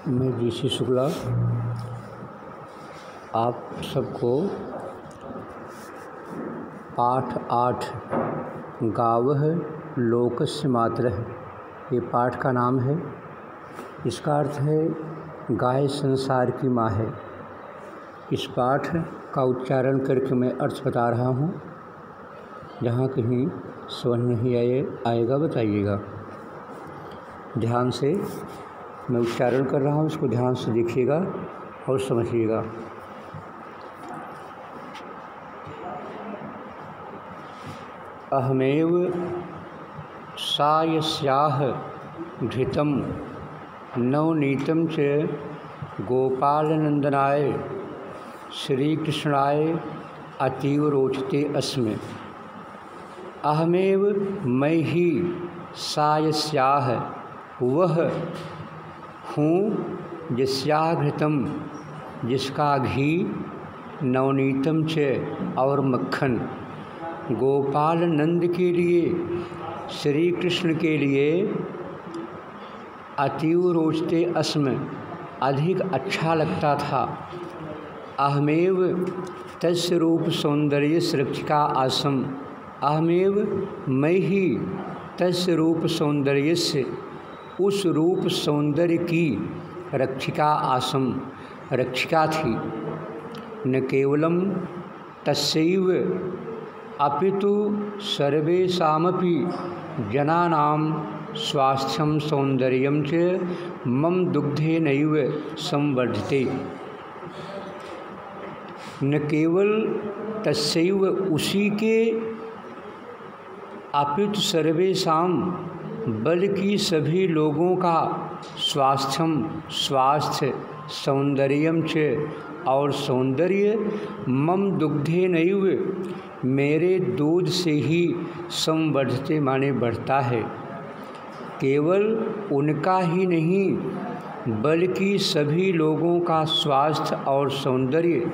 मैं ऋषि शुक्ला आप सबको पाठ 8 गावः लोकस्य मातरः ये पाठ का नाम है। इसका अर्थ है गाय संसार की माँ है। इस पाठ का उच्चारण करके मैं अर्थ बता रहा हूँ। जहाँ कहीं समझ नहीं आएगा बताइएगा। ध्यान से मैं उच्चारण कर रहा हूँ, इसको ध्यान से देखिएगा और समझिएगा। अहमेव सा यस्याः घृतं नवनीतं च गोपालनंदनाय श्रीकृष्णाय अतीव रोचते अस्मि। अहमेव मैं ही सा यस्याः वह हूँ यस्याः घृतं जिसका घी नवनीतम च और मक्खन गोपाल नंद के लिए श्री कृष्ण के लिए अतीव रोचते अस्म अधिक अच्छा लगता था। अहमेव तस्य रूप सौंदर्य सुरक्षिका आसम। अहमेव मैं ही तस्य रूप सौंदर्य से उस रूप सौंदर्य की रक्षिका आसम रक्षिका थी। न केवलम तस्यैव अपितु सर्वेषामपि जनानां स्वास्थ्यं सौंदर्यं च मम दुग्धेनैव संवर्धते। न केवल तस्यैव उसी के अपितु सर्वेषां बल्कि सभी लोगों का स्वास्थ्य सौंदर्यम च और सौंदर्य मम दुग्धेनैव मेरे दूध से ही संवर्धते माने बढ़ता है। केवल उनका ही नहीं बल्कि सभी लोगों का स्वास्थ्य और सौंदर्य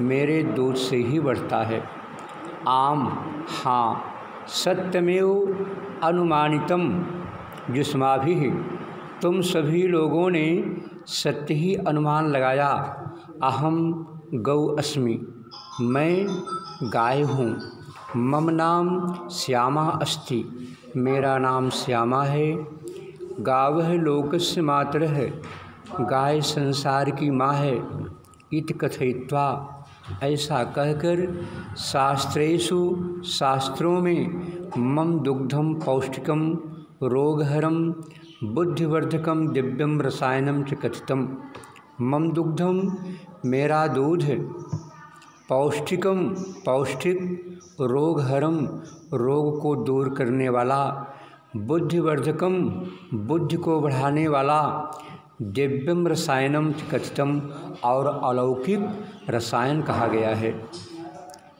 मेरे दूध से ही बढ़ता है। आम हाँ सत्यमेव अनुमानितम युष्माभिः तुम सभी लोगों ने सत्य ही अनुमान लगाया। अहम गौ अस्मि मैं गाय हूँ। मम नाम श्यामा अस्ति मेरा नाम श्यामा है। गावः लोकस्य मातरः गाय संसार की माँ है। इति कथयित्वा ऐसा कहकर शास्त्रेषु शास्त्रों में मम दुग्धम पौष्टिकम रोगहरम बुद्धिवर्धकम दिव्यम रसायनम च कथितम। मम दुग्धम मेरा दूध पौष्टिकम पौष्टिक रोगहरम रोग को दूर करने वाला बुद्धिवर्धकम बुद्धि को बढ़ाने वाला दिव्यम रसायनम च कथितम और अलौकिक रसायन कहा गया है।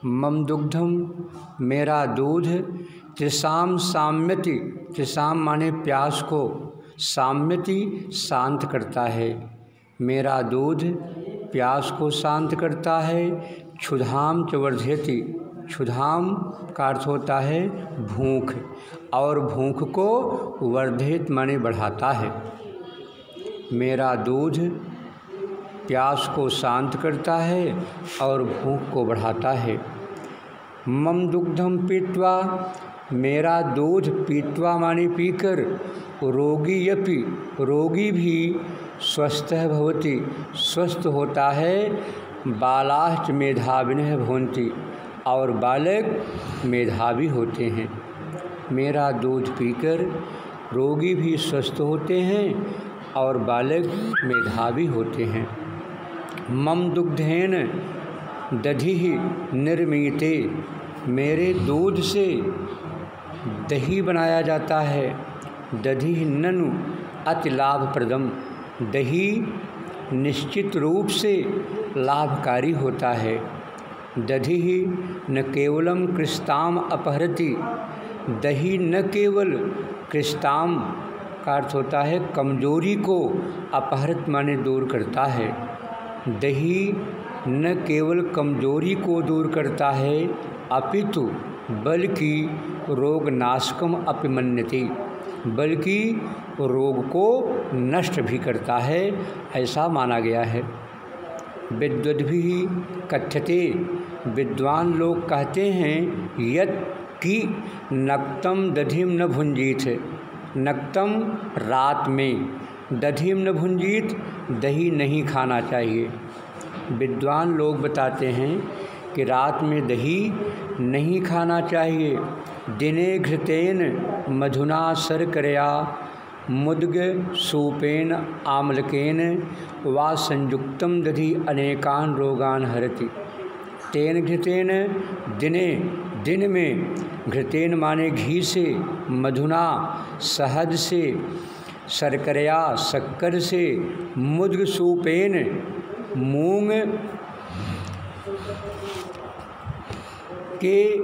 मम दुग्धम मेरा दूध त्रिसाम साम्यति त्रिसाम माने प्यास को साम्यति शांत करता है। मेरा दूध प्यास को शांत करता है। क्षुधाम च वर्धयति क्षुधाम का अर्थ होता है भूख और भूख को वर्धित माने बढ़ाता है। मेरा दूध प्यास को शांत करता है और भूख को बढ़ाता है। मम दुग्धम पीत्वा मेरा दूध पीत्वा माने पीकर रोगी भी स्वस्थ भवति स्वस्थ होता है। बालाश्च मेधाविनः भवन्ति और बालक मेधावी होते हैं। मेरा दूध पीकर रोगी भी स्वस्थ होते हैं और बालक मेधावी होते हैं। मम दुग्धेन दधिः निर्मीयते मेरे दूध से दही बनाया जाता है। दधिः ननु अति लाभप्रदम दही निश्चित रूप से लाभकारी होता है। दधिः न केवलम कृष्ताम अपहरति दही न केवल कृष्ताम का अर्थ होता है कमजोरी को अपहृत माने दूर करता है। दही न केवल कमजोरी को दूर करता है अपितु बल्कि रोगनाशकम अपि मन्यते बल्कि रोग को नष्ट भी करता है, ऐसा माना गया है। विद्वद्भिः कथ्यते, विद्वान लोग कहते हैं, यत् कि नक्तम दधिम न भुंजीत, नक्तम रात में, दधिम न भुंजीत दही नहीं खाना चाहिए। विद्वान लोग बताते हैं कि रात में दही नहीं खाना चाहिए। दिने घृतेन मधुना शर्करया मुद्ग सूपेन आम्लकेन वा संयुक्तम दधि अनेकान रोगान हरति। तेन घृतेन दिने, दिन में, घृतेन माने घी से, मधुना शहद से, शर्करया शक्कर से, मुद्ग सूपेन मूंग के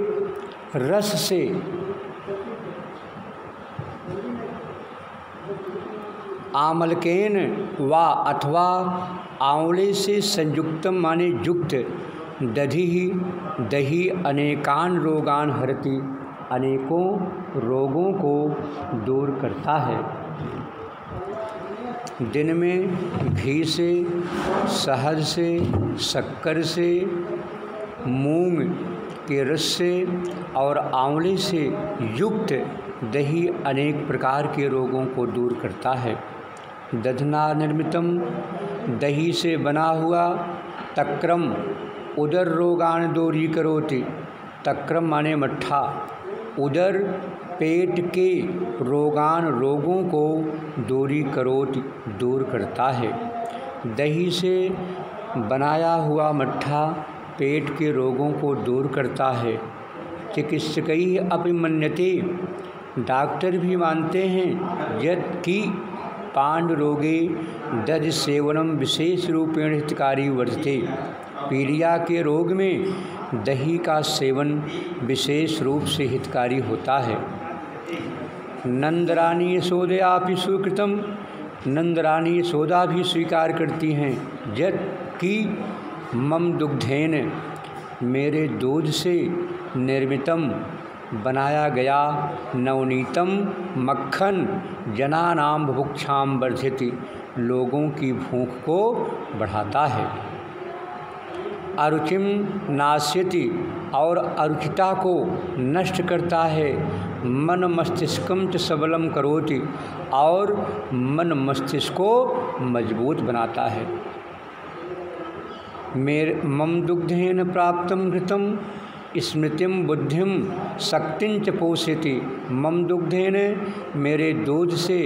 रस से, आमलकेन वा अथवा आंवले से संयुक्तम माने युक्त, दधि दही अनेकान रोगान हरति, अनेकों रोगों को दूर करता है। दिन में घी से, शहद से, शक्कर से, मूंग के रस से और आंवले से युक्त दही अनेक प्रकार के रोगों को दूर करता है। दधना निर्मितम, दही से बना हुआ, तक्रम उदर रोगान दूरीकरोति, तक्रम माने मट्ठा, उदर पेट के रोगान रोगों को दूरीकरोति दूर करता है। दही से बनाया हुआ मट्ठा पेट के रोगों को दूर करता है। चिकित्सकई अपि मन्यते, डॉक्टर भी मानते हैं, यत् कि पांड रोगे दध सेवनम विशेष रूपेण हितकारी वर्तते, पीलिया के रोग में दही का सेवन विशेष रूप से हितकारी होता है। नंदरानी यशोदयापि स्वीकृतम, नंदरानी यशोदा भी स्वीकार करती हैं, यत् कि मम दुग्धेन, मेरे दूध से, निर्मितम बनाया गया, नवनीतम मक्खन जनानाम भुक्षाम वर्धयति, लोगों की भूख को बढ़ाता है। अरुचिम नाश्यति, और अरुचिता को नष्ट करता है। मन मस्तिष्कम च सबलम करोति, और मन मस्तिष्क को मजबूत बनाता है। मेरे मम दुग्धेन प्राप्तम घृतम स्मृतिम बुद्धिम शक्तिं च पोषयति, मम दुग्धेन, मेरे दूध से,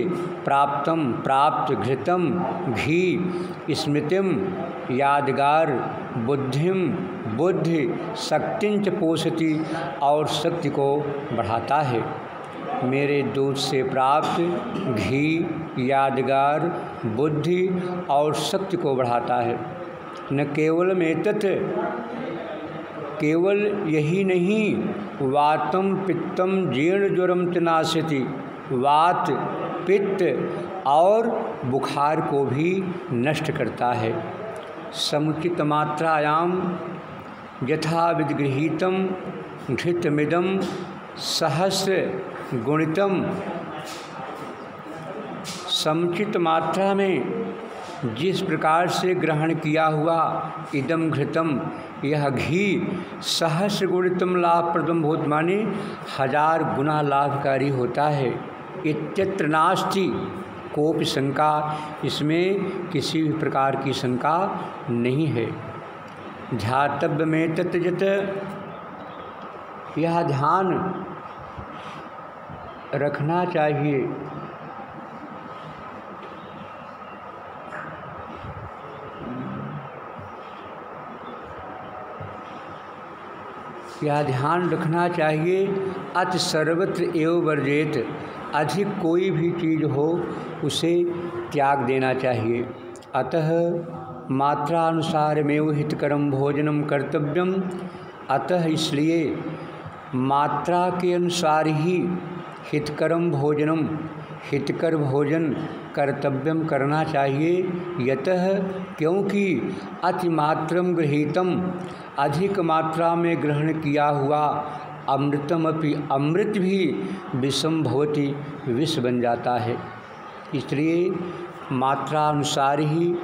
प्राप्तम प्राप्त, घृतम घी, स्मृतिम यादगार, बुद्धिम बुद्धि, शक्तिं च पोषयति और शक्ति को बढ़ाता है। मेरे दूध से प्राप्त घी यादगार, बुद्धि और शक्ति को बढ़ाता है। न केवल मेतत्, केवल यही नहीं, वातम पित्तम जीर्ण ज्वरम च नाशयति, वात पित्त और बुखार को भी नष्ट करता है। समुचित मात्रायाम यथा विगृहीतम घृतमिदम सहस्र गुणितम, समुचित मात्रा में जिस प्रकार से ग्रहण किया हुआ इदम घृतम, यह घी, सहस्र गुणितम लाभप्रदम भूत, माने 1000 गुना लाभकारी होता है। इत्यत्र नास्ति कोपि शंका, इसमें किसी भी प्रकार की शंका नहीं है। ध्यातव्य में तत्जत, यह ध्यान रखना चाहिए यह ध्यान रखना चाहिए, अति सर्वत्र एव वर्जेत, अधिक कोई भी चीज़ हो उसे त्याग देना चाहिए। अतः मात्रानुसारमेव हितकरम भोजनम कर्तव्यम, अतः इसलिए मात्रा के अनुसार ही हितकरम भोजनम, हितकर भोजन कर्तव्यम करना चाहिए। यतः क्योंकि अतिमात्रम गृहीतम, अधिक मात्रा में ग्रहण किया हुआ, अमृतमपि, अमृत भी विषम भवति, विष बन जाता है। इसलिए मात्रानुसार ही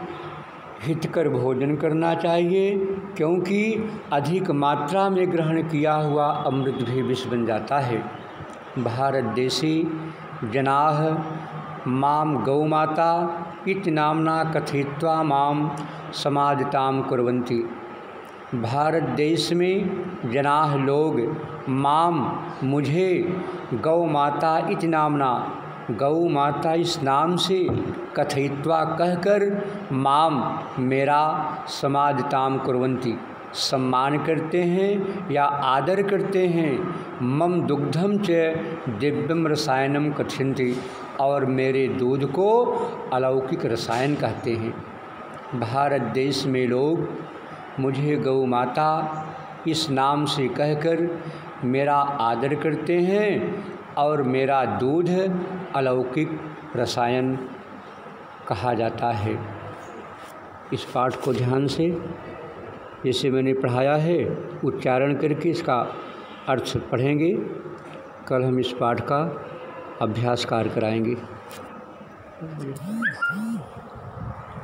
हितकर भोजन करना चाहिए, क्योंकि अधिक मात्रा में ग्रहण किया हुआ अमृत भी विष बन जाता है। भारत देशे जनाः मां गौमाता इति नाम्ना कथयित्वा मां समाधितां कुर्वन्ति। भारत देश में जनाः लोग माम, मुझे गौ माता इति नामना, गौ माता इस नाम से कथयित्वा कहकर माम, मेरा समाधिताम कुर्वन्ति, सम्मान करते हैं या आदर करते हैं। मम दुग्धम च दिव्यम रसायनम कथयन्ति, और मेरे दूध को अलौकिक रसायन कहते हैं। भारत देश में लोग मुझे गौ माता इस नाम से कहकर मेरा आदर करते हैं और मेरा दूध अलौकिक रसायन कहा जाता है। इस पाठ को ध्यान से, जैसे मैंने पढ़ाया है, उच्चारण करके इसका अर्थ पढ़ेंगे। कल हम इस पाठ का अभ्यास कार्य कराएंगे।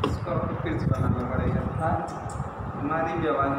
इसको आपको फिर से बनाना पड़ेगा। हमारी भी आवाज़